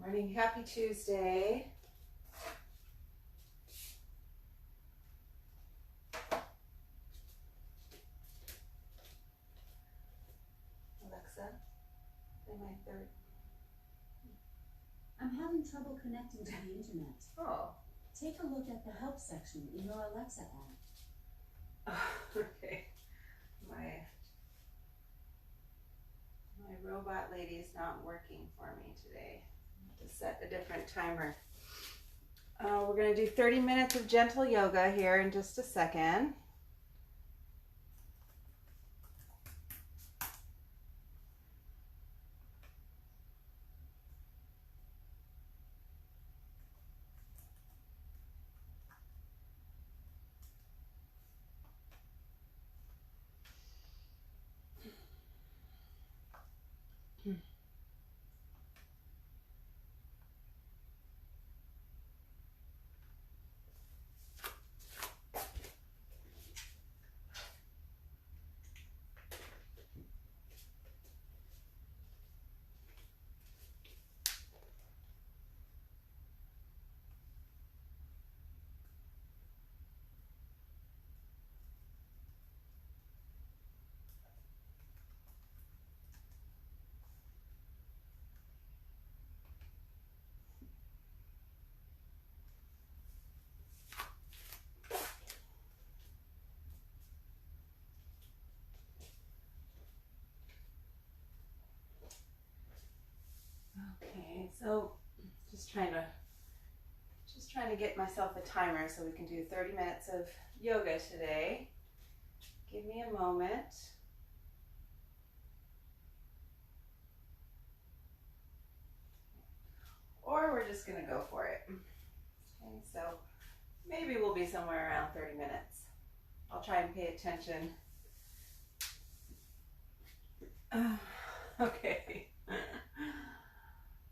Morning, happy Tuesday. Alexa, play my third. I'm having trouble connecting to the internet. Oh. Take a look at the help section in your Alexa app. Okay. My robot lady is not working for me today. I have to set a different timer. We're going to do 30 minutes of gentle yoga here in just a second. Okay, so just trying to get myself a timer so we can do 30 minutes of yoga today. Give me a moment. Or we're just gonna go for it. Okay, so maybe we'll be somewhere around 30 minutes. I'll try and pay attention. Okay.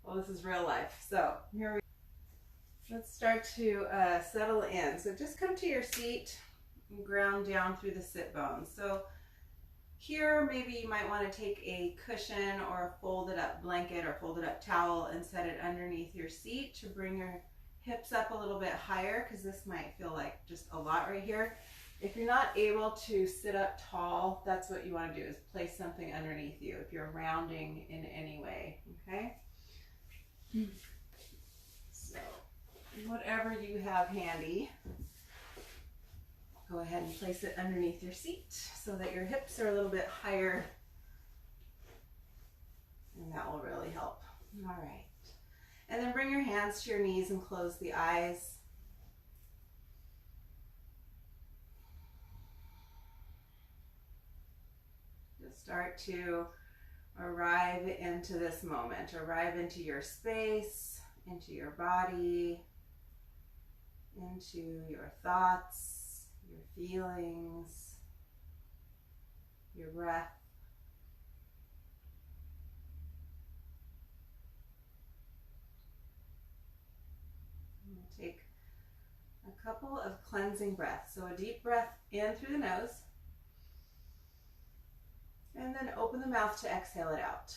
Well, this is real life. So here we let's start to settle in. So just come to your seat and ground down through the sit bones. So here, maybe you might want to take a cushion or a folded up blanket or folded up towel and set it underneath your seat to bring your hips up a little bit higher, because this might feel like just a lot right here. If you're not able to sit up tall, that's what you want to do, is place something underneath you if you're rounding in any way, okay? So whatever you have handy, go ahead and place it underneath your seat so that your hips are a little bit higher, and that will really help. All right. And then bring your hands to your knees and close the eyes. Just start to arrive into this moment, arrive into your space, into your body, into your thoughts, your feelings, your breath. And we'll take a couple of cleansing breaths. So a deep breath in through the nose, and then open the mouth to exhale it out.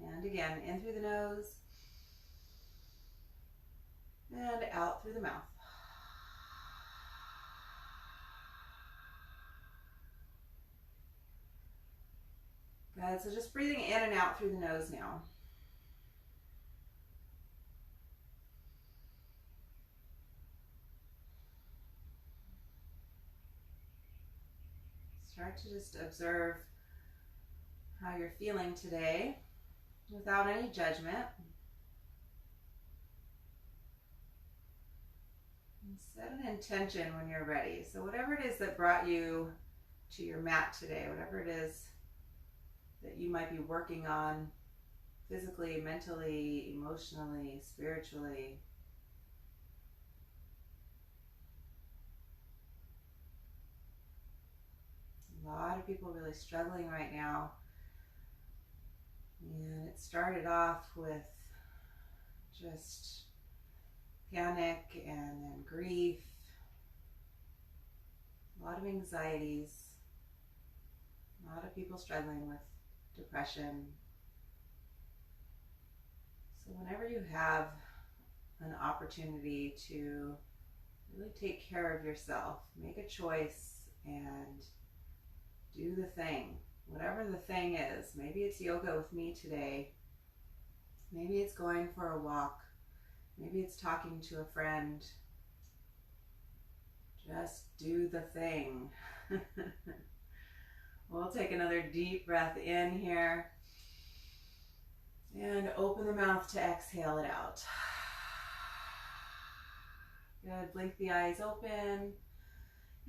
And again, in through the nose, and out through the mouth. Good, so just breathing in and out through the nose now. Start to just observe how you're feeling today without any judgment. And set an intention when you're ready. So whatever it is that brought you to your mat today, whatever it is that you might be working on physically, mentally, emotionally, spiritually, a lot of people really struggling right now. And it started off with just panic and then grief, a lot of anxieties, a lot of people struggling with depression. So whenever you have an opportunity to really take care of yourself, make a choice and do the thing, whatever the thing is. Maybe it's yoga with me today. Maybe it's going for a walk. Maybe it's talking to a friend. Just do the thing. We'll take another deep breath in here and open the mouth to exhale it out. Good. Blink the eyes open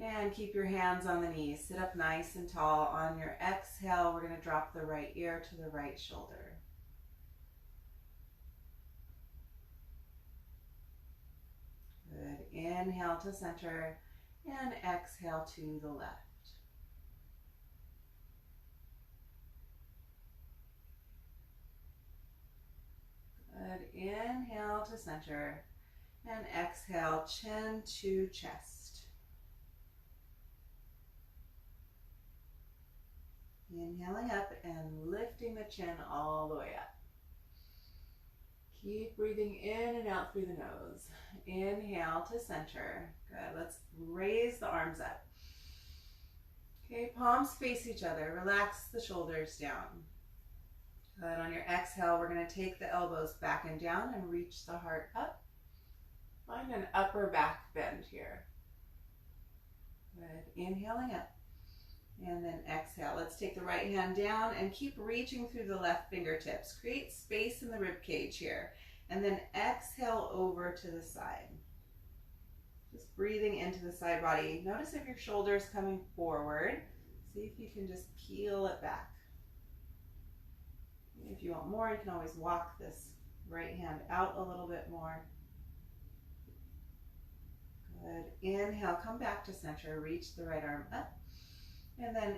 and keep your hands on the knees. Sit up nice and tall. On your exhale, we're going to drop the right ear to the right shoulder. Good. Inhale to center and exhale to the left. Good. Inhale to center and exhale, chin to chest. Inhaling up and lifting the chin all the way up. Keep breathing in and out through the nose. Inhale to center. Good. Let's raise the arms up. Okay, palms face each other. Relax the shoulders down. Good. On your exhale, we're going to take the elbows back and down and reach the heart up. Find an upper back bend here. Good. Inhaling up. And then exhale. Let's take the right hand down and keep reaching through the left fingertips. Create space in the rib cage here. And then exhale over to the side. Just breathing into the side body. Notice if your shoulder's coming forward. See if you can just peel it back. If you want more, you can always walk this right hand out a little bit more. Good. Inhale, come back to center. Reach the right arm up. And then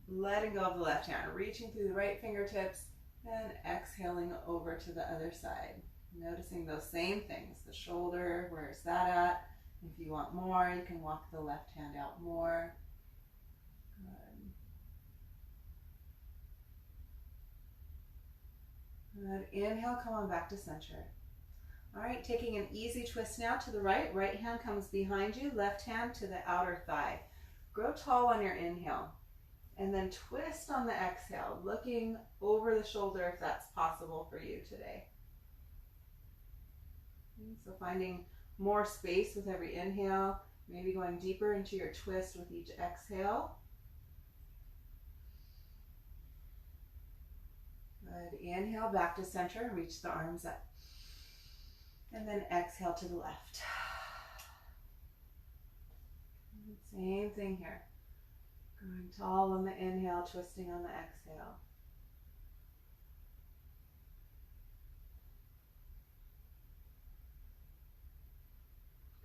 letting go of the left hand, reaching through the right fingertips and exhaling over to the other side. Noticing those same things, the shoulder, where's that at? If you want more, you can walk the left hand out more. Good. Inhale, come on back to center. All right, taking an easy twist now to the right. Right hand comes behind you, left hand to the outer thigh. Grow tall on your inhale and then twist on the exhale, looking over the shoulder if that's possible for you today. So finding more space with every inhale, maybe going deeper into your twist with each exhale. Good. Inhale back to center, reach the arms up. And then exhale to the left. Same thing here. Growing tall on the inhale, twisting on the exhale.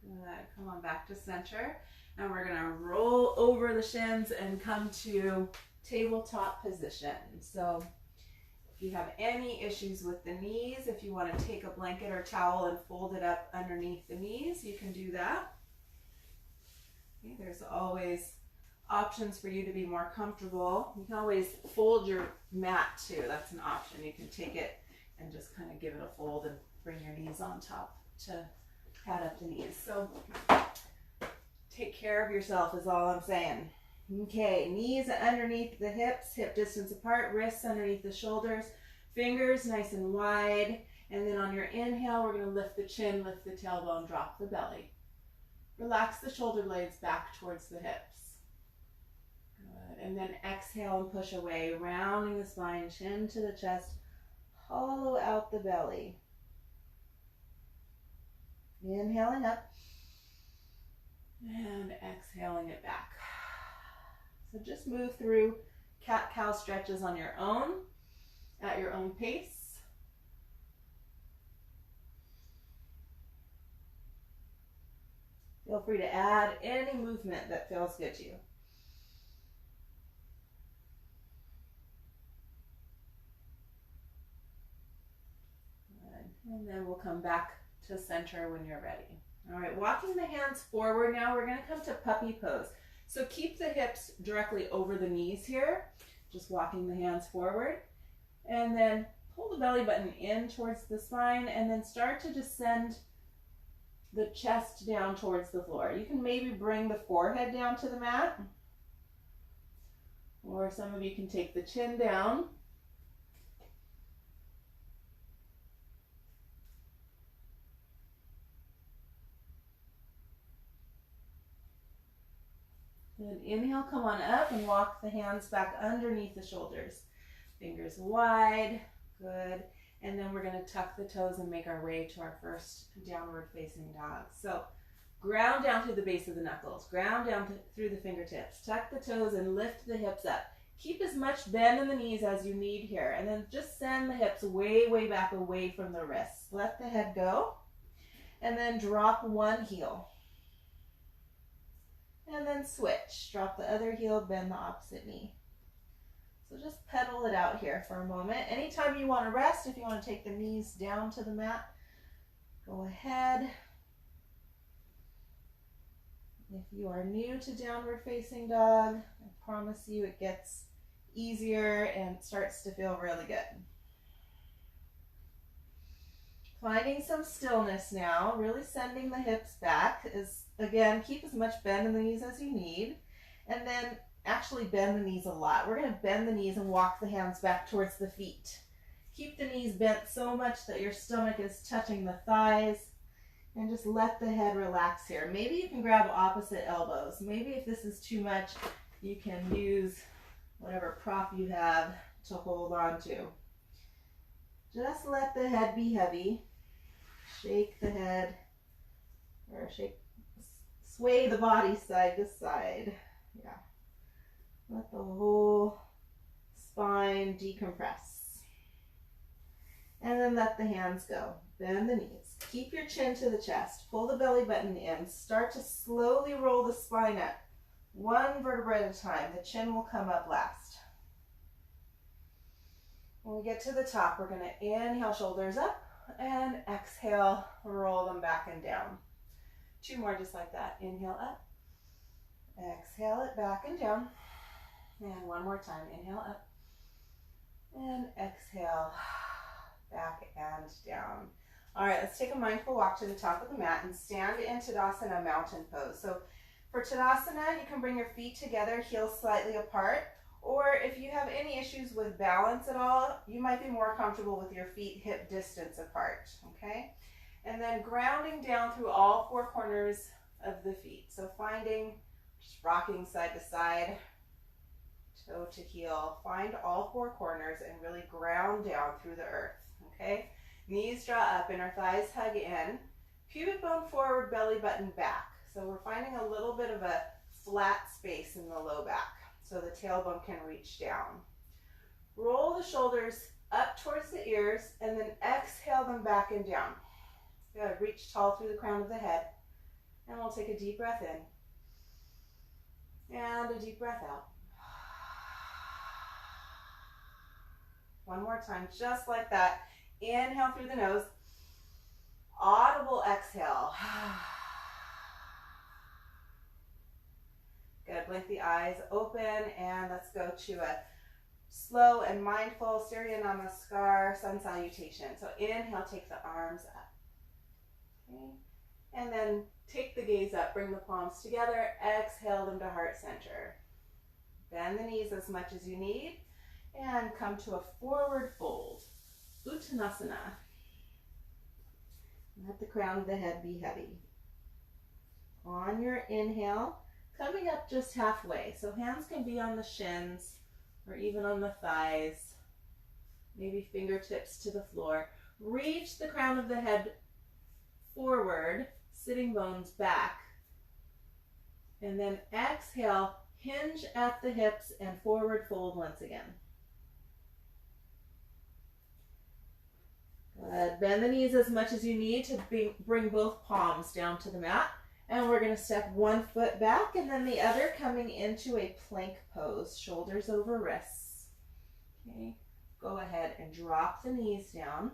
Good. Come on back to center. And we're going to roll over the shins and come to tabletop position. So if you have any issues with the knees, if you want to take a blanket or towel and fold it up underneath the knees, you can do that. Okay, there's always options for you to be more comfortable. You can always fold your mat too. That's an option. You can take it and just kind of give it a fold and bring your knees on top to pad up the knees. So take care of yourself is all I'm saying. Okay, knees underneath the hips, hip distance apart, wrists underneath the shoulders, fingers nice and wide. And then on your inhale, we're going to lift the chin, lift the tailbone, drop the belly. Relax the shoulder blades back towards the hips. Good. And then exhale and push away, rounding the spine, chin to the chest, hollow out the belly. Inhaling up and exhaling it back. So just move through cat-cow stretches on your own, at your own pace. Feel free to add any movement that feels good to you. Good. And then we'll come back to center when you're ready. All right, walking the hands forward now, we're going to come to puppy pose. So keep the hips directly over the knees here. Just walking the hands forward. And then pull the belly button in towards the spine and then start to descend the chest down towards the floor. You can maybe bring the forehead down to the mat, or some of you can take the chin down. Then inhale, come on up and walk the hands back underneath the shoulders. Fingers wide, good. And then we're going to tuck the toes and make our way to our first downward facing dog. So ground down through the base of the knuckles, ground down through the fingertips, tuck the toes and lift the hips up. Keep as much bend in the knees as you need here, and then just send the hips way, way back away from the wrists. Let the head go, and then drop one heel. And then switch, drop the other heel, bend the opposite knee. So just pedal it out here for a moment. Anytime you want to rest, if you want to take the knees down to the mat, go ahead. If you are new to downward facing dog, I promise you it gets easier and starts to feel really good. Finding some stillness now, really sending the hips back. Again, keep as much bend in the knees as you need, and then actually bend the knees a lot. We're going to bend the knees and walk the hands back towards the feet. Keep the knees bent so much that your stomach is touching the thighs, and just let the head relax here. Maybe you can grab opposite elbows. Maybe if this is too much, you can use whatever prop you have to hold on to. Just let the head be heavy. Shake the head, or sway the body side to side. Yeah. Let the whole spine decompress. And then let the hands go. Bend the knees. Keep your chin to the chest. Pull the belly button in. Start to slowly roll the spine up. One vertebra at a time. The chin will come up last. When we get to the top, we're going to inhale, shoulders up, and exhale, roll them back and down. Two more just like that. Inhale up. Exhale it back and down. And one more time. Inhale up. And exhale back and down. All right, let's take a mindful walk to the top of the mat and stand in Tadasana, mountain pose. So for Tadasana, you can bring your feet together, heels slightly apart. Or if you have any issues with balance at all, you might be more comfortable with your feet hip distance apart, okay? And then grounding down through all four corners of the feet. So finding, just rocking side to side, toe to heel. Find all four corners and really ground down through the earth, okay? Knees draw up, inner thighs hug in. Pubic bone forward, belly button back. So we're finding a little bit of a flat space in the low back, so the tailbone can reach down. Roll the shoulders up towards the ears and then exhale them back and down. Good, reach tall through the crown of the head. And we'll take a deep breath in. And a deep breath out. One more time, just like that. Inhale through the nose. Audible exhale. Good, blink the eyes open, and let's go to a slow and mindful Surya Namaskar sun salutation. So inhale, take the arms up. Okay. And then take the gaze up, bring the palms together, exhale them to heart center. Bend the knees as much as you need, and come to a forward fold, Uttanasana. Let the crown of the head be heavy. On your inhale, coming up just halfway. So hands can be on the shins or even on the thighs, maybe fingertips to the floor. Reach the crown of the head forward, sitting bones back. And then exhale, hinge at the hips and forward fold once again. Good. Bend the knees as much as you need to bring both palms down to the mat. And we're going to step one foot back and then the other, coming into a plank pose, shoulders over wrists. Okay, go ahead and drop the knees down.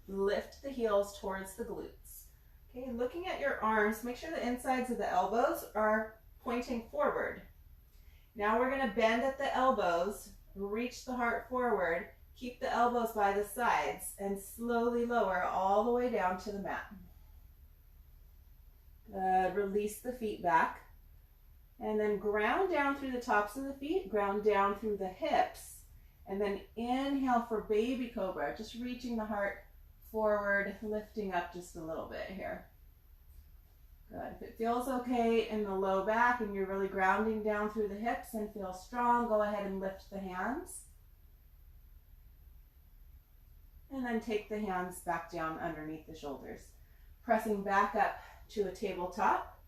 Lift the heels towards the glutes. Okay, looking at your arms, make sure the insides of the elbows are pointing forward. Now we're going to bend at the elbows, reach the heart forward, keep the elbows by the sides, and slowly lower all the way down to the mat. Good. Release the feet back. And then ground down through the tops of the feet, ground down through the hips. And then inhale for baby cobra, just reaching the heart forward, lifting up just a little bit here. Good. If it feels okay in the low back and you're really grounding down through the hips and feel strong, go ahead and lift the hands. And then take the hands back down underneath the shoulders. Pressing back up to a tabletop,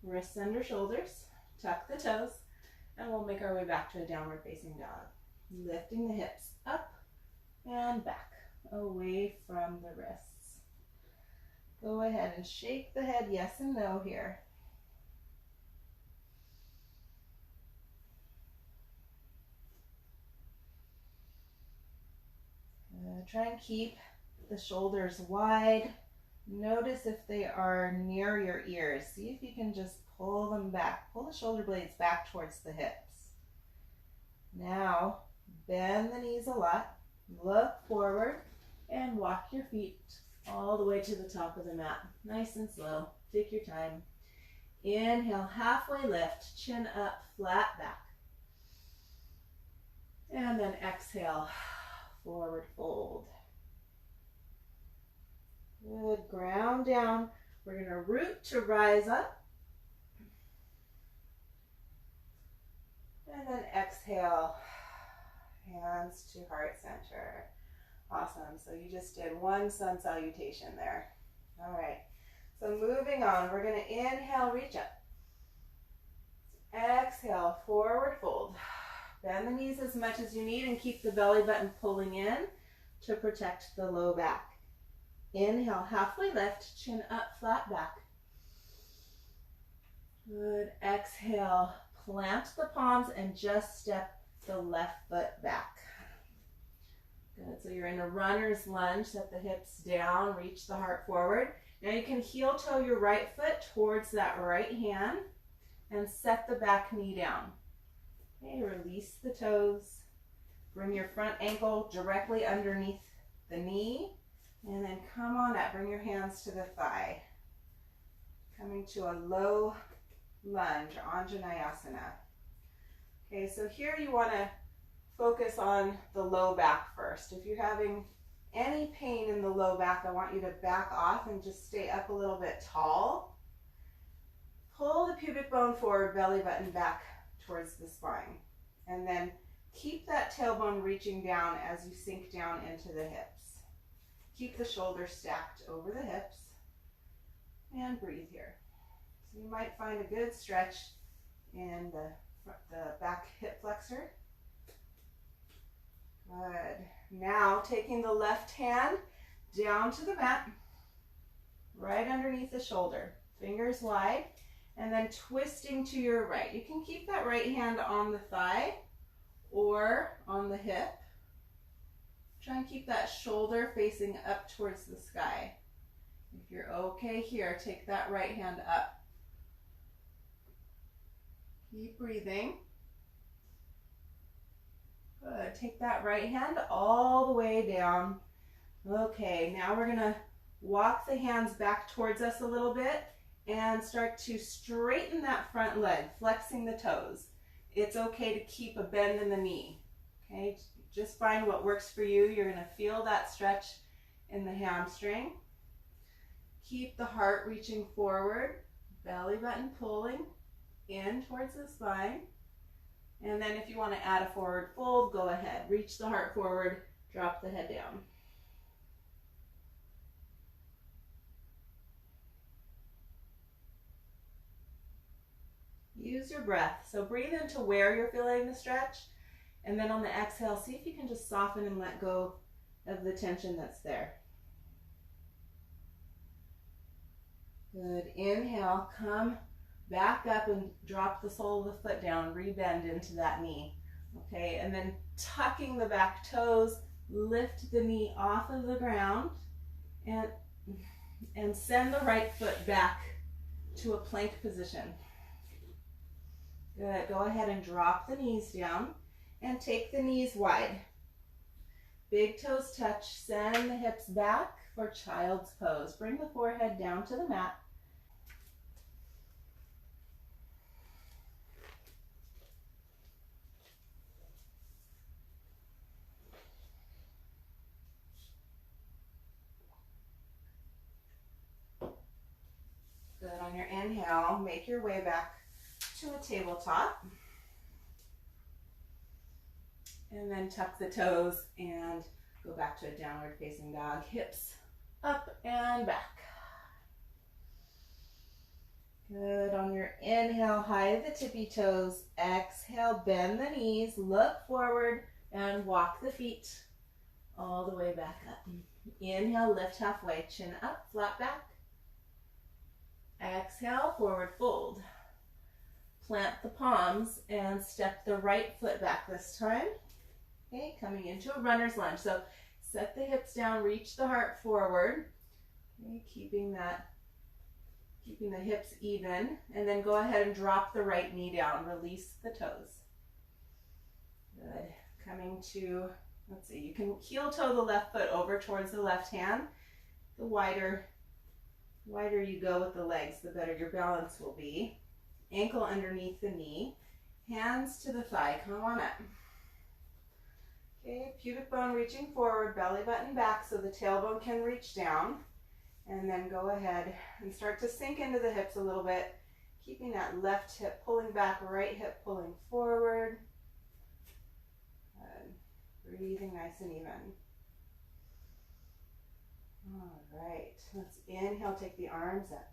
wrists under shoulders, tuck the toes, and we'll make our way back to a downward facing dog. Lifting the hips up and back, away from the wrists. Go ahead and shake the head yes and no here. Try and keep the shoulders wide. Notice if they are near your ears. See if you can just pull them back. Pull the shoulder blades back towards the hips. Now, bend the knees a lot. Look forward and walk your feet all the way to the top of the mat. Nice and slow. Take your time. Inhale, halfway lift, chin up, flat back. And then exhale, forward fold. Good, ground down. We're going to root to rise up. And then exhale, hands to heart center. Awesome. So you just did one sun salutation there. All right. So moving on, we're going to inhale, reach up. Exhale, forward fold. Bend the knees as much as you need and keep the belly button pulling in to protect the low back. Inhale, halfway lift, chin up, flat back. Good. Exhale, plant the palms and just step the left foot back. Good. So you're in a runner's lunge. Set the hips down, reach the heart forward. Now you can heel toe your right foot towards that right hand and set the back knee down. Okay, release the toes. Bring your front ankle directly underneath the knee. And then come on up, bring your hands to the thigh. Coming to a low lunge, Anjaneyasana. Okay, so here you want to focus on the low back first. If you're having any pain in the low back, I want you to back off and just stay up a little bit tall. Pull the pubic bone forward, belly button back towards the spine. And then keep that tailbone reaching down as you sink down into the hips. Keep the shoulders stacked over the hips and breathe here. So you might find a good stretch in the back hip flexor. Good. Now taking the left hand down to the mat, right underneath the shoulder, fingers wide, and then twisting to your right. You can keep that right hand on the thigh or on the hip. Try and keep that shoulder facing up towards the sky. If you're okay here, take that right hand up. Keep breathing. Good. Take that right hand all the way down. Okay, now we're going to walk the hands back towards us a little bit and start to straighten that front leg, flexing the toes. It's okay to keep a bend in the knee. Okay, just find what works for you. You're going to feel that stretch in the hamstring. Keep the heart reaching forward, belly button pulling in towards the spine. And then if you want to add a forward fold, go ahead. Reach the heart forward, drop the head down. Use your breath. So breathe into where you're feeling the stretch. And then on the exhale, see if you can just soften and let go of the tension that's there. Good. Inhale, come back up and drop the sole of the foot down, rebend into that knee. Okay, and then tucking the back toes, lift the knee off of the ground and send the right foot back to a plank position. Good. Go ahead and drop the knees down and take the knees wide. Big toes touch. Send the hips back for child's pose. Bring the forehead down to the mat. Good. On your inhale, make your way back to a tabletop. And then tuck the toes and go back to a downward facing dog. Hips up and back. Good. On your inhale, hide the tippy toes. Exhale, bend the knees, look forward, and walk the feet all the way back up. Inhale, lift halfway, chin up, flat back. Exhale, forward fold. Plant the palms and step the right foot back this time. Okay, coming into a runner's lunge. So set the hips down, reach the heart forward. Okay, keeping the hips even, and then go ahead and drop the right knee down. Release the toes. Good. Coming to, let's see, you can heel toe the left foot over towards the left hand. The wider you go with the legs, the better your balance will be. Ankle underneath the knee, hands to the thigh. Come on up. Okay, pubic bone reaching forward, belly button back so the tailbone can reach down. And then go ahead and start to sink into the hips a little bit, keeping that left hip pulling back, right hip pulling forward. Good. Breathing nice and even. All right, let's inhale, take the arms up.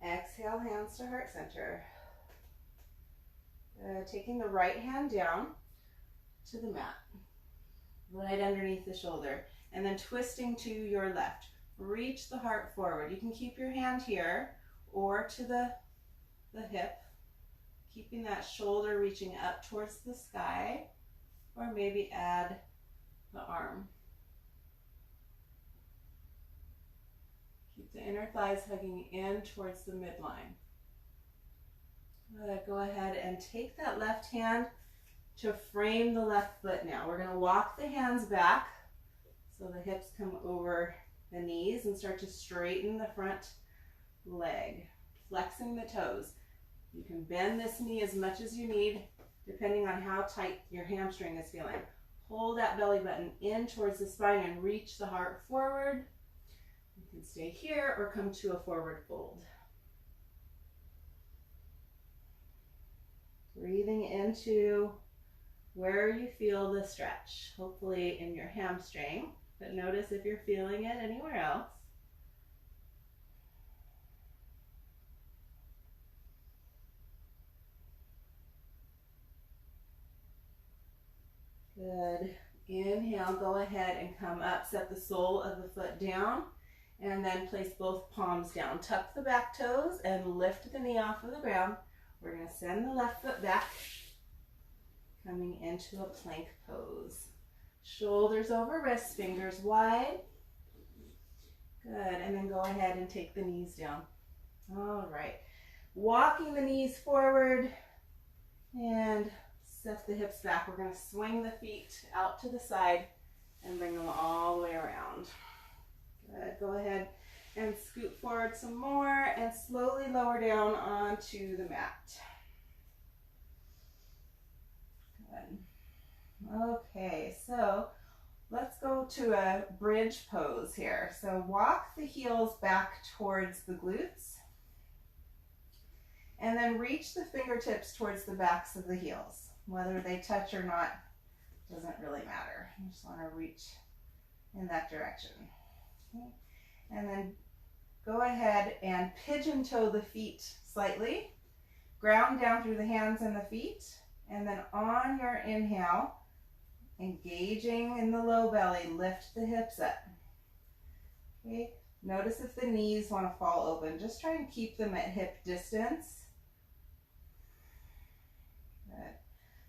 Exhale, hands to heart center. Taking the right hand down to the mat, right underneath the shoulder, and then twisting to your left. Reach the heart forward. You can keep your hand here or to the hip, keeping that shoulder reaching up towards the sky, or maybe add the arm. Keep the inner thighs hugging in towards the midline. Go ahead and take that left hand to frame the left foot now. We're going to walk the hands back so the hips come over the knees and start to straighten the front leg, flexing the toes. You can bend this knee as much as you need depending on how tight your hamstring is feeling. Hold that belly button in towards the spine and reach the heart forward. You can stay here or come to a forward fold. Breathing into where you feel the stretch, hopefully in your hamstring, but notice if you're feeling it anywhere else. Good. Inhale, go ahead and come up, set the sole of the foot down, and then place both palms down. Tuck the back toes and lift the knee off of the ground. We're going to send the left foot back, coming into a plank pose. Shoulders over wrists, fingers wide. Good, and then go ahead and take the knees down. All right, walking the knees forward and set the hips back. We're going to swing the feet out to the side and bring them all the way around. Good, go ahead and scoot forward some more and slowly lower down onto the mat. Good. Okay, so let's go to a bridge pose here. So walk the heels back towards the glutes and then reach the fingertips towards the backs of the heels. Whether they touch or not doesn't really matter. You just want to reach in that direction. Okay. And then go ahead and pigeon toe the feet slightly. Ground down through the hands and the feet. And then on your inhale, engaging in the low belly, lift the hips up. Okay. Notice if the knees want to fall open. Just try and keep them at hip distance. Good.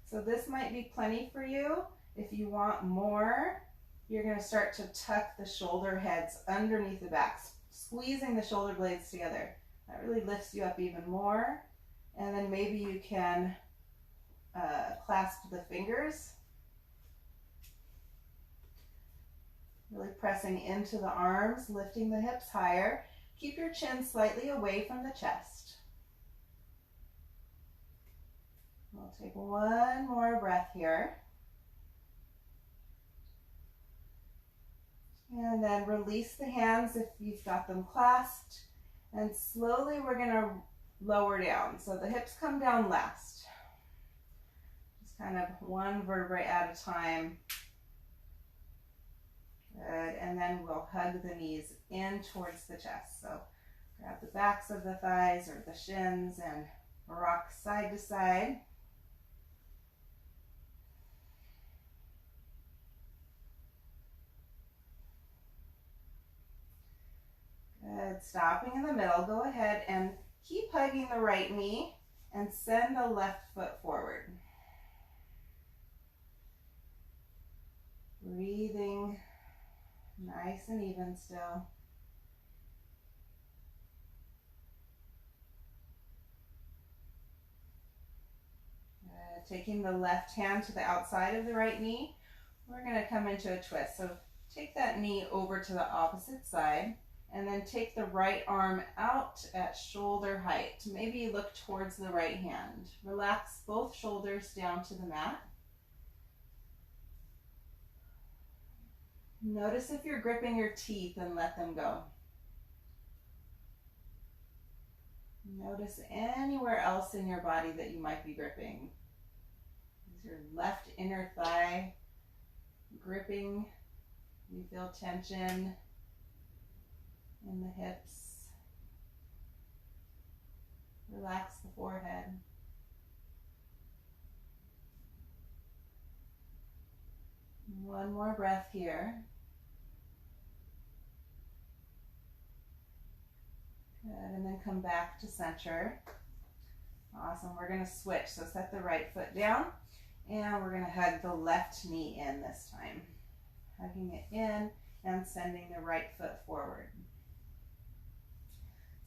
So this might be plenty for you. If you want more, you're going to start to tuck the shoulder heads underneath the back, squeezing the shoulder blades together. That really lifts you up even more. And then maybe you can clasp the fingers, really pressing into the arms, lifting the hips higher. Keep your chin slightly away from the chest. We'll take one more breath here. And then release the hands if you've got them clasped. And slowly we're going to lower down. So the hips come down last. Just kind of one vertebrae at a time. Good. And then we'll hug the knees in towards the chest. So grab the backs of the thighs or the shins and rock side to side. Good. Stopping in the middle. Go ahead and keep hugging the right knee and send the left foot forward. Breathing nice and even still. Taking the left hand to the outside of the right knee, we're going to come into a twist. So take that knee over to the opposite side and then take the right arm out at shoulder height. Maybe look towards the right hand. Relax both shoulders down to the mat. Notice if you're gripping your teeth and let them go. Notice anywhere else in your body that you might be gripping. Is your left inner thigh gripping? You feel tension in the hips. Relax the forehead. One more breath here. Good, and then come back to center. Awesome, we're gonna switch. So set the right foot down and we're gonna hug the left knee in this time. Hugging it in and sending the right foot forward.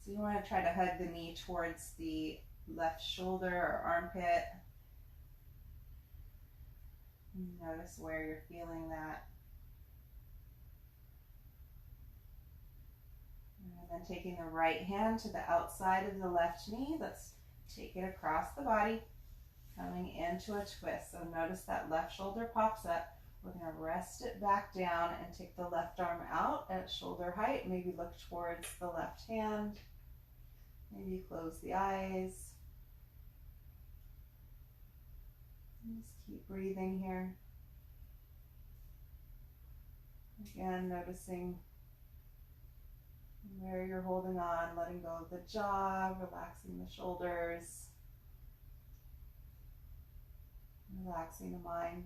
So you wanna try to hug the knee towards the left shoulder or armpit. Notice where you're feeling that. And then taking the right hand to the outside of the left knee, let's take it across the body, coming into a twist. So notice that left shoulder pops up. We're going to rest it back down and take the left arm out at shoulder height. Maybe look towards the left hand. Maybe close the eyes. Just keep breathing here. Again, noticing where you're holding on, letting go of the jaw, relaxing the shoulders, relaxing the mind.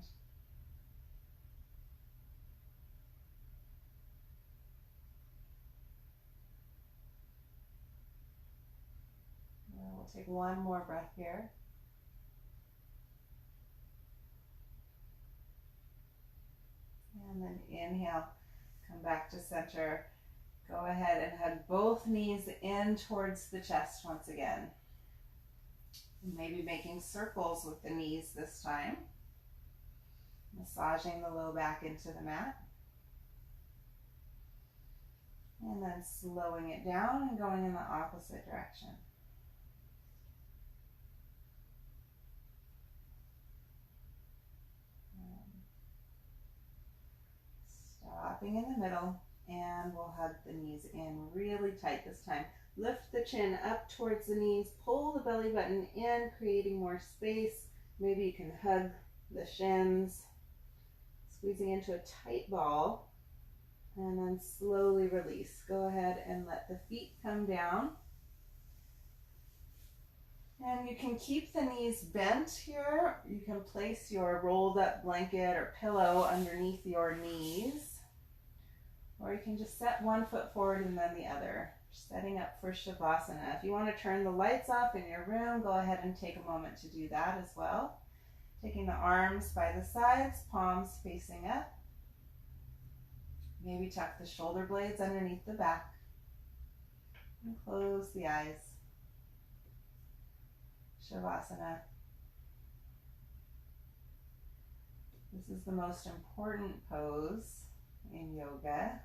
We'll take one more breath here. And then inhale, come back to center. Go ahead and hug both knees in towards the chest once again. Maybe making circles with the knees this time. Massaging the low back into the mat. And then slowing it down and going in the opposite direction. Stopping in the middle. And we'll hug the knees in really tight this time. Lift the chin up towards the knees, pull the belly button in, creating more space. Maybe you can hug the shins, squeezing into a tight ball, and then slowly release. Go ahead and let the feet come down. And you can keep the knees bent here. You can place your rolled up blanket or pillow underneath your knees. Or you can just set one foot forward and then the other, setting up for Shavasana. If you want to turn the lights off in your room, go ahead and take a moment to do that as well. Taking the arms by the sides, palms facing up. Maybe tuck the shoulder blades underneath the back. And close the eyes. Shavasana. This is the most important pose in yoga.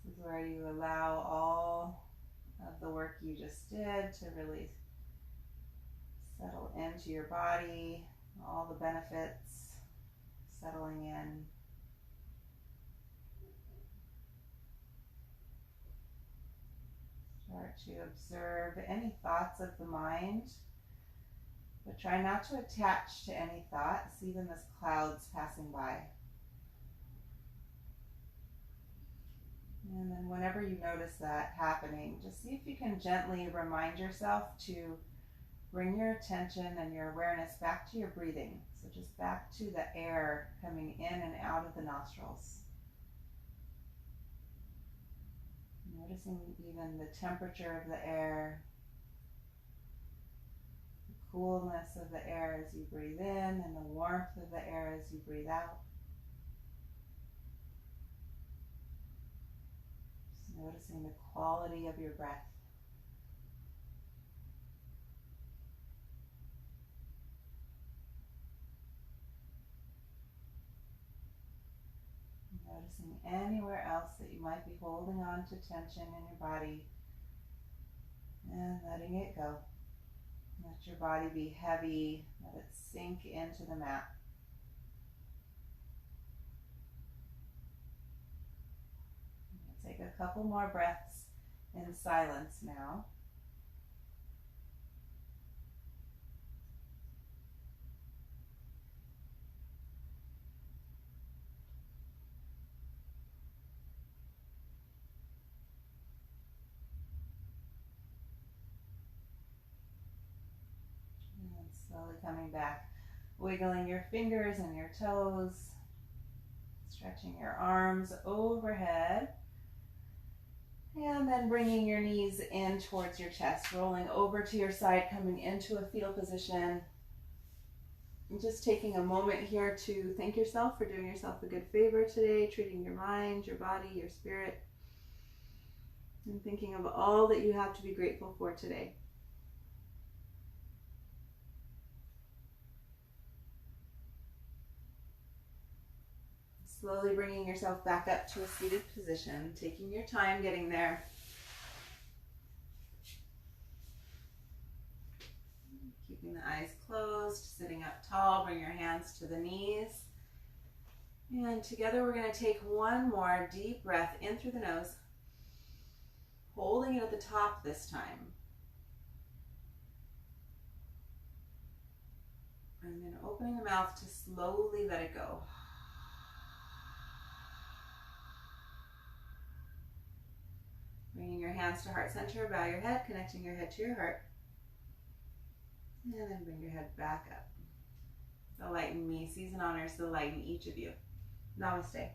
This is where you allow all of the work you just did to really settle into your body, all the benefits settling in. Start to observe any thoughts of the mind, but try not to attach to any thought. See them as clouds passing by. And then whenever you notice that happening, just see if you can gently remind yourself to bring your attention and your awareness back to your breathing. So just back to the air coming in and out of the nostrils. Noticing even the temperature of the air, the coolness of the air as you breathe in, and the warmth of the air as you breathe out. Just noticing the quality of your breath. Noticing anywhere else that you might be holding on to tension in your body and letting it go. Let your body be heavy, let it sink into the mat. Take a couple more breaths in silence now. Slowly coming back, wiggling your fingers and your toes, stretching your arms overhead, and then bringing your knees in towards your chest, rolling over to your side, coming into a fetal position. And just taking a moment here to thank yourself for doing yourself a good favor today, treating your mind, your body, your spirit, and thinking of all that you have to be grateful for today. Slowly bringing yourself back up to a seated position, taking your time getting there. Keeping the eyes closed, sitting up tall, bring your hands to the knees. And together we're going to take one more deep breath in through the nose, holding it at the top this time. And then opening the mouth to slowly let it go. Bringing your hands to heart center, bow your head, connecting your head to your heart. And then bring your head back up. Delighten me, season honors delighten each of you. Namaste.